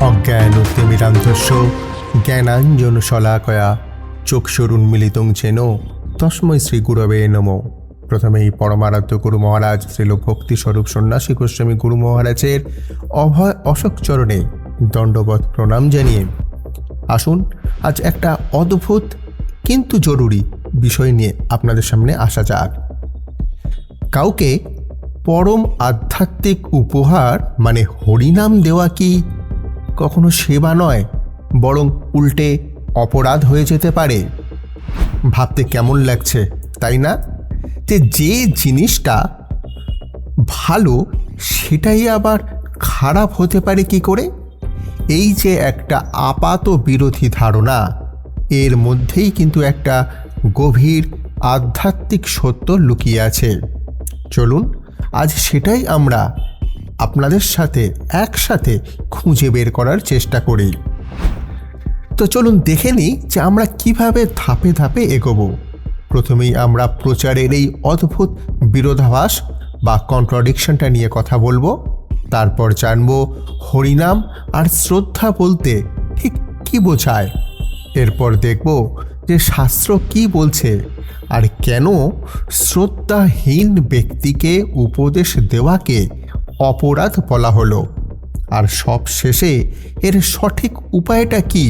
অজ্ঞানতিমিরান্ধস্য জ্ঞানাঞ্জনশলাকয়া চক্ষুরুন্মিলিতং যেন তস্मै শ্রী গুরবে নমঃ। প্রথমেই পরমারাধ্য গুরু মহারাজ শ্রীল ভক্তিস্বরূপ সন্ন্যাসী গোস্বামী গুরু মহারাজের অভয় অশোক চরণে দণ্ডবত প্রণাম জানিয়ে আসুন আজ একটা অদ্ভুত কিন্তু জরুরি বিষয় নিয়ে আপনাদের সামনে আসা যাক। কাউকে পরম আধ্যাত্মিক উপহার মানে হরিনাম দেওয়া কি কখনো সেবা নয়, বরং উল্টে অপরাধ হয়ে যেতে পারে? ভাবতে কেমন লাগছে তাই না? যে জিনিসটা ভালো সেটাই আবার খারাপ হতে পারে কি করে? এই যে একটা আপাত বিরোধী ধারণা, এর মধ্যেই কিন্তু একটা গভীর আধ্যাত্মিক সত্য লুকিয়ে আছে। চলুন আজ সেটাই আমরা আপনাদের সাথে একসাথে খুঁজে বের করার চেষ্টা করি। তো চলুন দেখে নিই যে আমরা কিভাবে ধাপে ধাপে এগোবো। প্রথমেই আমরা প্রচারের এই অদ্ভুত বিরোধাভাস বা কন্ট্রাডিকশনটা নিয়ে কথা বলবো। তারপর জানবো হরিনাম আর শ্রদ্ধা বলতে ঠিক কী বোঝায়। এরপর দেখব যে শাস্ত্র কি বলছে আর কেন শ্রদ্ধাহীন ব্যক্তিকে উপদেশ দেওয়াকে অপরাধ বলা হলো। আর সব শেষে এর সঠিক উপায়টা কি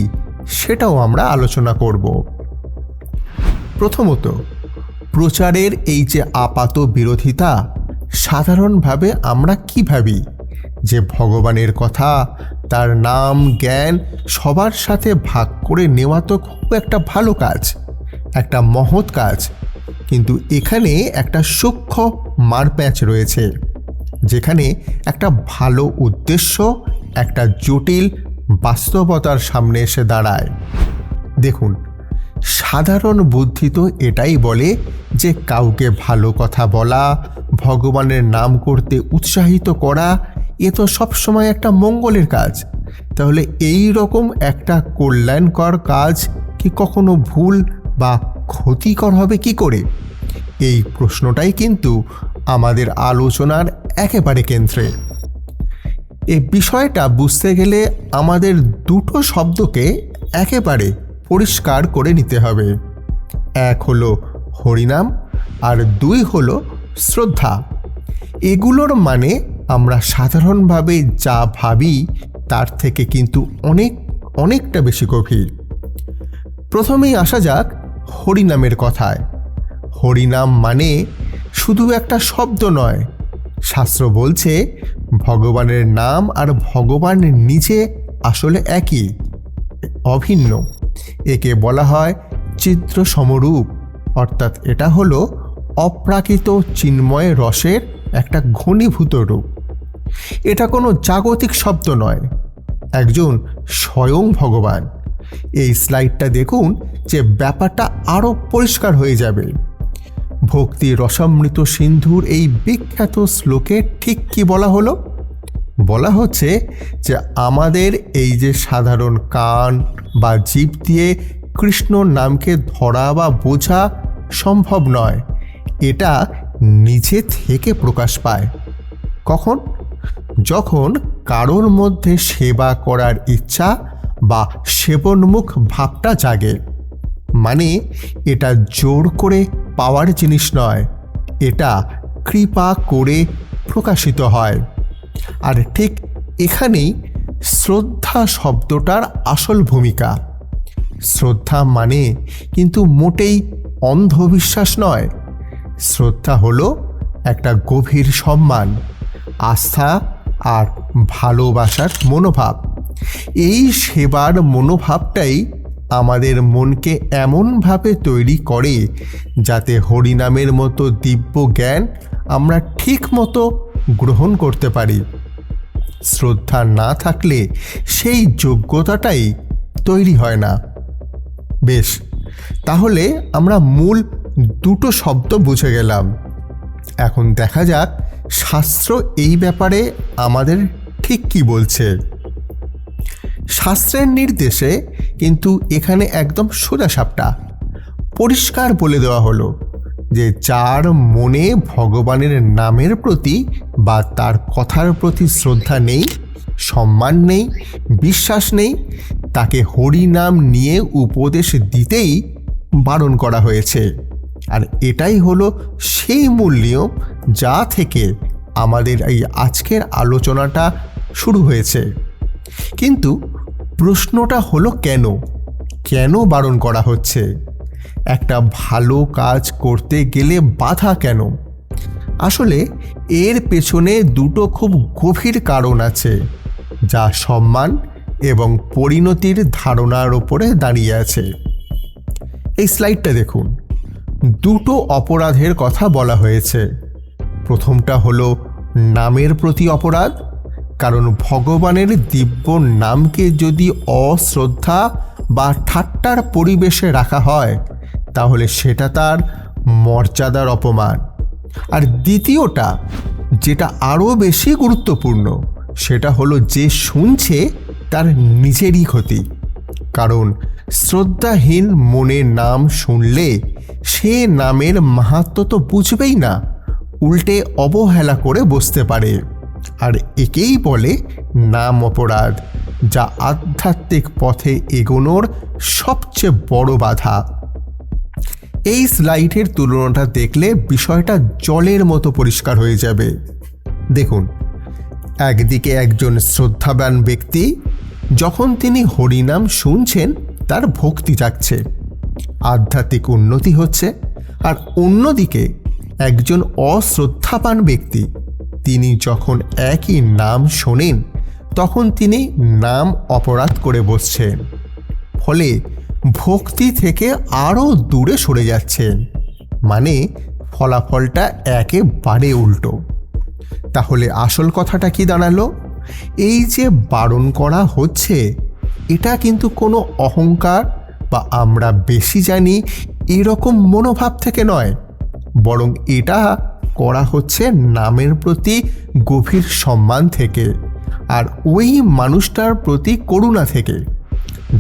সেটাও আমরা আলোচনা করব। প্রথমত, প্রচারের এই যে আপাত বিরোধিতা, সাধারণভাবে আমরা কি ভাবি যে ভগবানের কথা, তার নাম জ্ঞান সবার সাথে ভাগ করে নেওয়া তো খুব একটা ভালো কাজ, একটা মহৎ কাজ। কিন্তু এখানে একটা সূক্ষ্ম মারপ্যাঁচ রয়েছে, যেখানে একটা ভালো উদ্দেশ্য একটা জটিল বাস্তবতার সামনে এসে দাঁড়ায়। দেখুন, সাধারণ বুদ্ধি তো এটাই বলে যে কাউকে ভালো কথা বলা, ভগবানের নাম করতে উৎসাহিত করা, এ তো সবসময় একটা মঙ্গলের কাজ। তাহলে এই রকম একটা কল্যাণকর কাজ কি কখনো ভুল বা ক্ষতিকর হবে কি করে? এই প্রশ্নটাই কিন্তু আমাদের আলোচনার একেবারে কেন্দ্রে। এই বিষয়টা বুঝতে গেলে আমাদের দুটো শব্দকে একেবারে পরিষ্কার করে নিতে হবে। এক হলো হরিনাম আর দুই হলো শ্রদ্ধা। এগুলোর মানে আমরা সাধারণভাবে যা ভাবি তার থেকে কিন্তু অনেকটা বেশি গভীর। প্রথমেই আসা যাক হরিনামের কথায়। হরিনাম মানে শুধু একটা শব্দ নয়। শাস্ত্র বলছে ভগবানের নাম আর ভগবান নিজে আসলে একই, অভিন্ন। একে বলা হয় চিত্র সমরূপ, অর্থাৎ এটা হলো অপ্রাকৃত চিন্ময় রসের একটা ঘনীভূত রূপ। এটা কোনো জাগতিক শব্দ নয়, একজন স্বয়ং ভগবান। এই স্লাইডটা দেখুন যে ব্যাপারটা আরও পরিষ্কার হয়ে যাবে। ভক্তি রসামৃত সিন্ধুর এই বিখ্যাত শ্লোকে ঠিক কি বলা হলো? বলা হচ্ছে যে আমাদের এই যে সাধারণ কান বা জিভ দিয়ে কৃষ্ণর নামকে ধরা বা বোঝা সম্ভব নয়। এটা নিজে থেকে প্রকাশ পায়। কখন? যখন কারোর মধ্যে সেবা করার ইচ্ছা বা সেবনমুখ ভাবটা জাগে। মানে এটা জোর করে পাওয়ার জিনিস নয়, এটা কৃপা করে প্রকাশিত হয়। আর ঠিক এখানেই শ্রদ্ধা শব্দটার আসল ভূমিকা। শ্রদ্ধা মানে কিন্তু মোটেই অন্ধবিশ্বাস নয়। শ্রদ্ধা হলো একটা গভীর সম্মান, আস্থা আর ভালোবাসার মনোভাব। এই সেবার মনোভাবটাই আমাদের মনকে এমনভাবে তৈরি করে যাতে হরিনামের মতো দিব্য জ্ঞান আমরা ঠিক মতো গ্রহণ করতে পারি। শ্রদ্ধা না থাকলে সেই যোগ্যতাটাই তৈরি হয় না। বেশ, তাহলে আমরা মূল দুটো শব্দ বুঝে গেলাম। এখন দেখা যাক শাস্ত্র এই ব্যাপারে আমাদের ঠিক কি বলছে। শাস্ত্রের নির্দেশে কিন্তু এখানে একদম সোজাসাপটা পরিষ্কার বলে দেওয়া হলো যে যার মনে ভগবানের নামের প্রতি বা তার কথার প্রতি শ্রদ্ধা নেই, সম্মান নেই, বিশ্বাস নেই, তাকে হরিনাম নিয়ে উপদেশ দিতেই বারণ করা হয়েছে। আর এটাই হলো সেই মূল নিয়ম যা থেকে আমাদের এই আজকের আলোচনাটা শুরু হয়েছে। কিন্তু প্রশ্নটা হলো কেন বারণ করা হচ্ছে? একটা ভালো কাজ করতে গেলে বাধা কেন? আসলে এর পেছনে দুটো খুব গভীর কারণ আছে, যা সম্মান এবং পরিণতির ধারণার ওপরে দাঁড়িয়ে আছে। এই স্লাইডটা দেখুন, দুটো অপরাধের কথা বলা হয়েছে। প্রথমটা হলো নামের প্রতি অপরাধ, কারণ ভগবানের দিব্য নামকে যদি অশ্রদ্ধা বা ঠাট্টার পরিবেশে রাখা হয় তাহলে সেটা তার মর্যাদার অপমান। আর দ্বিতীয়টা, যেটা আরও বেশি গুরুত্বপূর্ণ, সেটা হলো যে শুনছে তার নিজেরই ক্ষতি। কারণ শ্রদ্ধাহীন মনে নাম শুনলে সে নামের মাহাত্ম্য তো বুঝবেই না, উল্টে অবহেলা করে বসতে পারে। আর একেই বলে নাম অপরাধ, যা আধ্যাত্মিক পথে এগোনোর সবচেয়ে বড় বাধা। এই স্লাইডের তুলনাটা দেখলে বিষয়টা জলের মতো পরিষ্কার হয়ে যাবে। দেখুন, একদিকে একজন শ্রদ্ধাবান ব্যক্তি, যখন তিনি হরিনাম শুনছেন তার ভক্তি জাগছে, আধ্যাত্মিক উন্নতি হচ্ছে। আর অন্যদিকে একজন অশ্রদ্ধাবান ব্যক্তি, তিনি যখন একই নাম শোনেন তখন তিনি নাম অপরাধ করে বসছেন, ফলে ভক্তি থেকে আরও দূরে সরে যাচ্ছেন। মানে ফলাফলটা একেবারে উল্টো। তাহলে আসল কথাটা কি দাঁড়ালো? এই যে বারণ করা হচ্ছে, এটা কিন্তু কোনো অহংকার বা আমরা বেশি জানি এরকম মনোভাব থেকে নয়, বরং এটা করা হচ্ছে নামের প্রতি গভীর সম্মান থেকে আর ওই মানুষটার প্রতি করুণা থেকে,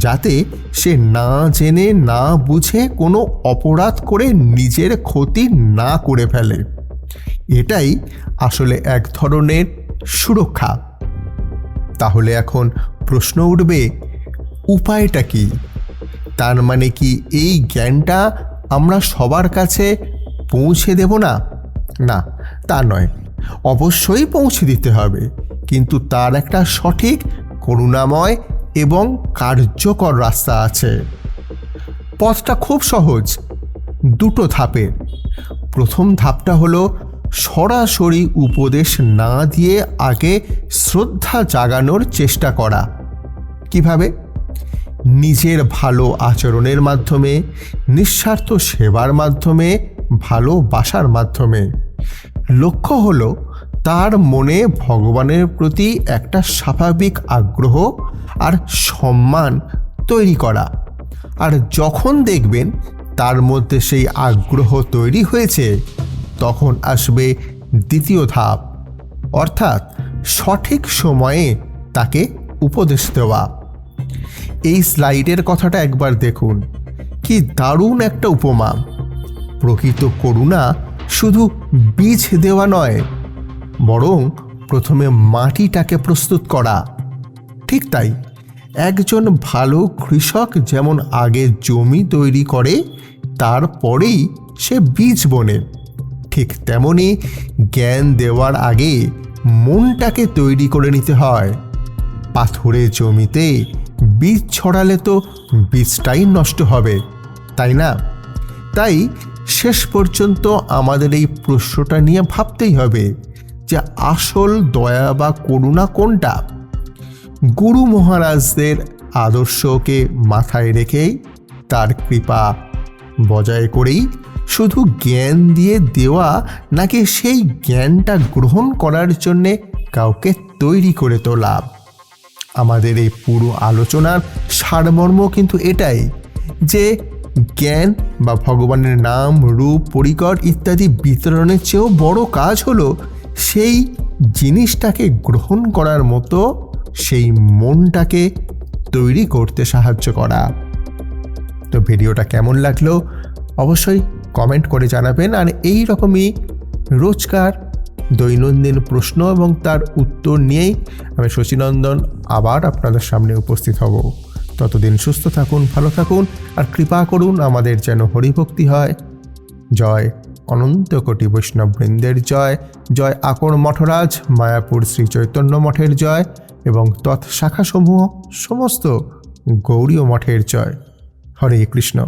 যাতে সে না জেনে না বুঝে কোনো অপরাধ করে নিজের ক্ষতি না করে ফেলে। এটাই আসলে এক ধরনের সুরক্ষা। তাহলে এখন প্রশ্ন উঠবে, উপায়টা কি? তার মানে কি এই জ্ঞানটা আমরা সবার কাছে পৌঁছে দেব না? না, তা নয়। অবশ্যই পৌঁছে দিতে হবে, কিন্তু তার একটা সঠিক, করুণাময় এবং কার্যকর রাস্তা আছে। পথটা খুব সহজ, দুটো ধাপের। প্রথম ধাপটা হলো সরাসরি উপদেশ না দিয়ে আগে শ্রদ্ধা জাগানোর চেষ্টা করা। কিভাবে? নিজের ভালো আচরণের মাধ্যমে, নিঃস্বার্থ সেবার মাধ্যমে, ভালোবাসার মাধ্যমে। লক্ষ্য হলো তার মনে ভগবানের প্রতি একটা স্বাভাবিক আগ্রহ আর সম্মান তৈরি করা। আর যখন দেখবেন তার মধ্যে সেই আগ্রহ তৈরি হয়েছে, তখন আসবে দ্বিতীয় ধাপ, অর্থাৎ সঠিক সময়ে তাকে উপদেশ দেওয়া। এই স্লাইডের কথাটা একবার দেখুন, কি দারুণ একটা উপমা। প্রকৃত করুণা শুধু বীজ দেওয়া নয়, বরং প্রথমে মাটিটাকে প্রস্তুত করা। ঠিক তাই, একজন ভালো কৃষক যেমন আগে জমি তৈরি করে তারপরেই সে বীজ বোনে, ঠিক তেমনি জ্ঞান দেওয়ার আগে মনটাকে তৈরি করে নিতে হয়। পাথুরে জমিতে বীজ ছড়ালে তো বীজটাই নষ্ট হবে, তাই না? তাই শেষ পর্যন্ত আমাদের এই প্রশ্নটা নিয়ে ভাবতেই হবে যে আসল দয়া বা করুণা কোনটা। গুরু মহারাজদের আদর্শকে মাথায় রেখেই, তার কৃপা বজায় করেই শুধু জ্ঞান দিয়ে দেওয়া, নাকি সেই জ্ঞানটা গ্রহণ করার জন্যে কাউকে তৈরি করে তোলা? আমাদের এই পুরো আলোচনার সারমর্ম কিন্তু এটাই, যে জ্ঞান বা ভগবানের নাম, রূপ, পরিকর ইত্যাদি বিতরণের চেয়েও বড় কাজ হলো সেই জিনিসটাকে গ্রহণ করার মতো সেই মনটাকে তৈরি করতে সাহায্য করা। তো ভিডিওটা কেমন লাগলো অবশ্যই কমেন্ট করে জানাবেন। আর এই রকমই রোজকার দৈনন্দিন প্রশ্ন এবং তার উত্তর নিয়েই আমি শচীনন্দন আবার আপনাদের সামনে উপস্থিত হব। ততদিন সুস্থ থাকুন, ভালো থাকুন, আর কৃপা করুন আমাদের যেন হরিভক্তি হয়। জয় অনন্ত কোটি বৈষ্ণববৃন্দের জয়, জয় আকর মঠরাজ মায়াপুর শ্রী চৈতন্য মঠের জয় এবং তৎশাখাসমূহ সমস্ত গৌড়ীয় মঠের জয়। হরে কৃষ্ণ।